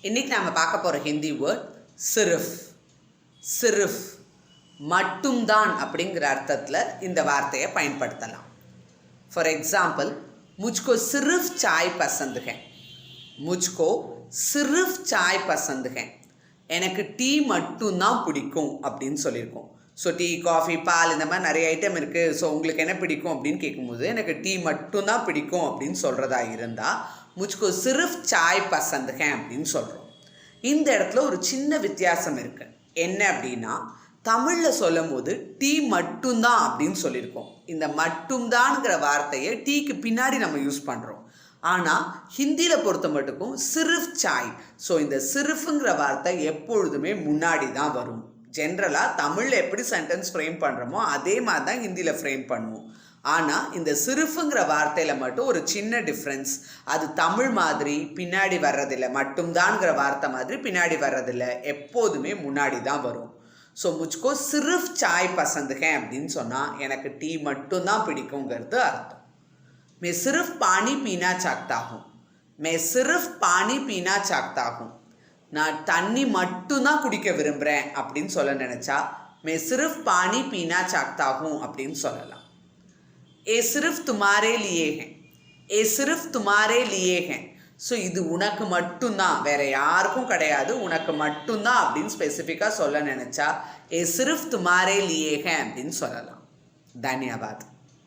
இன்றைக்கி நாம் பார்க்க போகிற ஹிந்தி வேர்ட் சிர்ஃப். சிர்ஃப் மட்டும்தான் அப்படிங்கிற அர்த்தத்தில் இந்த வார்த்தையை பயன்படுத்தலாம். ஃபார் எக்ஸாம்பிள், முஜ்கோ சிர்ஃப் சாய் பசந்து ஹை. முஜ்கோ சிர்ஃப் சாய் பசந்து ஹை. எனக்கு டீ மட்டும்தான் பிடிக்கும் அப்படின்னு சொல்லியிருக்கோம். ஸோ டீ, காஃபி, பால் இந்த மாதிரி நிறைய ஐட்டம் இருக்குது. ஸோ உங்களுக்கு என்ன பிடிக்கும் அப்படின்னு கேட்கும்போது எனக்கு டீ மட்டும்தான் பிடிக்கும் அப்படின்னு சொல்கிறதா இருந்தால் முஜ்கோ சிர்ஃப் சாய் பசந்து ஹை அப்படின்னு சொல்கிறோம். இந்த இடத்துல ஒரு சின்ன வித்தியாசம் இருக்குது. என்ன அப்படின்னா, தமிழில் சொல்லும் போது டீ மட்டும்தான் அப்படின்னு சொல்லியிருக்கோம். இந்த மட்டும்தான்ங்கிற வார்த்தையை டீக்கு பின்னாடி நம்ம யூஸ் பண்ணுறோம். ஆனால் ஹிந்தியில் பொறுத்த மட்டுக்கும் சிர்ஃப் சாய். ஸோ இந்த சிர்ஃபுங்கிற வார்த்தை எப்பொழுதுமே முன்னாடி தான் வரும். ஜென்ரலாக தமிழில் எப்படி சென்டென்ஸ் ஃப்ரேம் பண்ணுறோமோ அதே மாதிரி தான் ஹிந்தியில் ஃப்ரேம் பண்ணுவோம். ஆனால் இந்த சிர்ஃபுங்கிற வார்த்தையில் மட்டும் ஒரு சின்ன டிஃப்ரென்ஸ். அது தமிழ் மாதிரி பின்னாடி வர்றதில்லை, மட்டும்தான்ங்கிற வார்த்தை மாதிரி பின்னாடி வர்றதில்லை, எப்போதுமே முன்னாடி தான் வரும். ஸோ முஜ்கோ சிர்ஃப் சாய் பசந்து ஹை அப்படின்னு சொன்னால் எனக்கு டீ மட்டும்தான் பிடிக்குங்கிறது அர்த்தம். मैं सिर्फ पानी पीना चाहता हूँ. मैं सिर्फ पानी पीना चाहता हूँ. நான் தண்ணி மட்டும்தான் குடிக்க விரும்புகிறேன் அப்படின்னு சொல்ல நினச்சா मैं सिर्फ पानी पीना चाहता हूँ அப்படின்னு சொல்லலாம். ये सिर्फ तुम्हारे लिए है. ये सिर्फ तुम्हारे लिए है. ஸோ இது உனக்கு மட்டும்தான், வேற யாருக்கும் கிடையாது, உனக்கு மட்டும்தான் அப்படின்னு ஸ்பெசிஃபிக்காக சொல்ல நினச்சா ये सिर्फ तुम्हारे लिए है அப்படின்னு சொல்லலாம். தன்யவாத்.